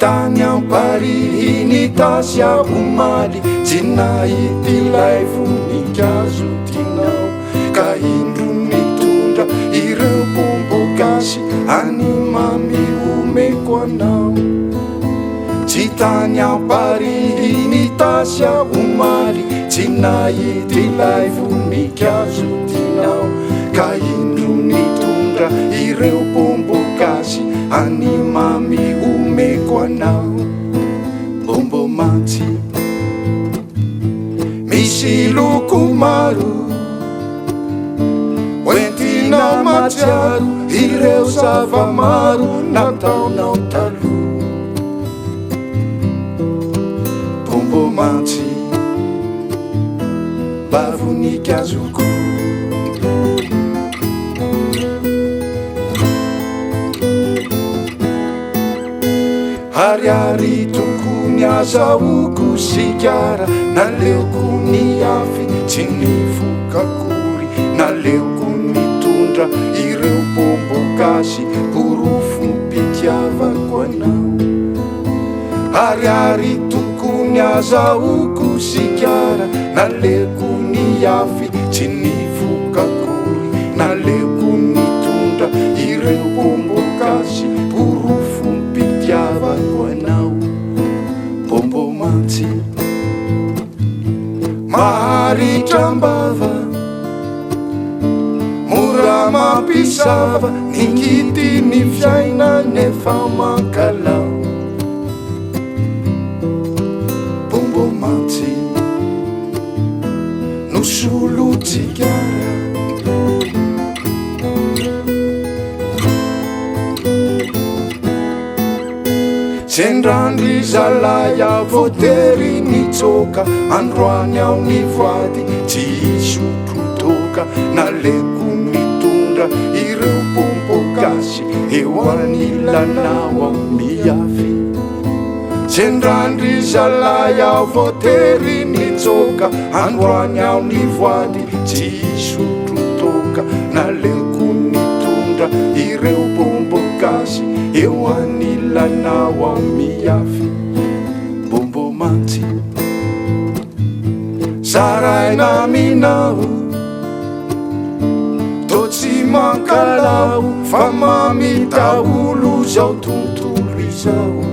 tany amparihy tasy omaly tsy nahity ilay voninkazo tinao ka indro mitondra ireo pombogasy any mamy omeko anao tsy tany amparihy tasy omaly tsy nahity ilay voninkazo tinao ka indro mitondra ireo pombogasy any mamy omeko anao bombo mantsy misy loko maro hoentina matsiaro ireo zava-maro nataonao taloha bombo mantsy mba voninkazoko ariary tokony azahoako sikara naleoko ny afy tsy nifokakory naleoko mitondra ireo pombogasy porofo mpitiavako anao ariary tokony azahoako sikara naleoko ny afy tsy nifokakory naleoko mitondra ireo pombogasy porofo mpitiavako anao bombo mantsy maharitram-bava mora mampisava nikity ny fiaina nefa mankalao bombo mantsy nosolotsikara sendrandry zalay voatery nitsoka androany ao ny voady tsy isotro toka naleoko mitondra ireo pombogasy eo anilanao ao miafy sendrandry zalay voatery nitsoka androany ao ny voady tsy isotro toka naleoko mitondra ireo pombogasy eo anilanao ao miafy bombo mantsy saraina minao to tsy mankalao fa mamitaolo zao tontolo izao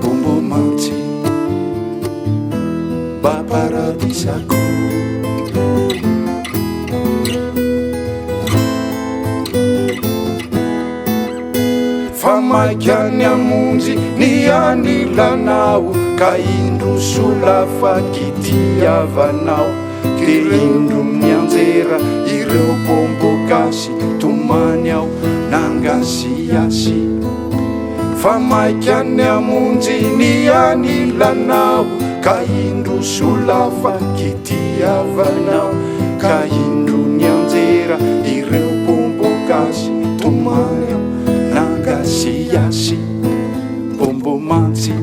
bombo mantsy mba paradisako famaikyany amonjy ny anilanao ka indro solafakitiavanao ke indro mianjera ireo pombogasy tomany ao nangasiasy famaikyany amonjy ny anilanao ka indro solafakitiavanao ka indro mianjera ireo pombogasy tomany ao nangasiasy bombo mantsy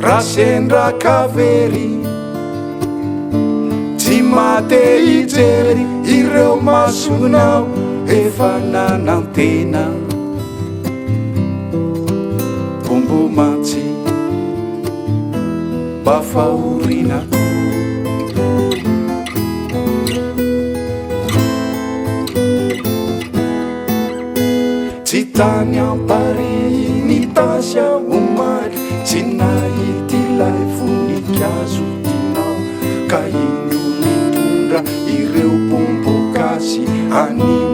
rasendra kavery tsy mate ijery ireo masonao efa nanantena bombo mantsy mba fahorinako tsy tany amparihy tasy omaly tsy nahity ilay voninkazo tinao ka indro mitondra ireo pombogasy any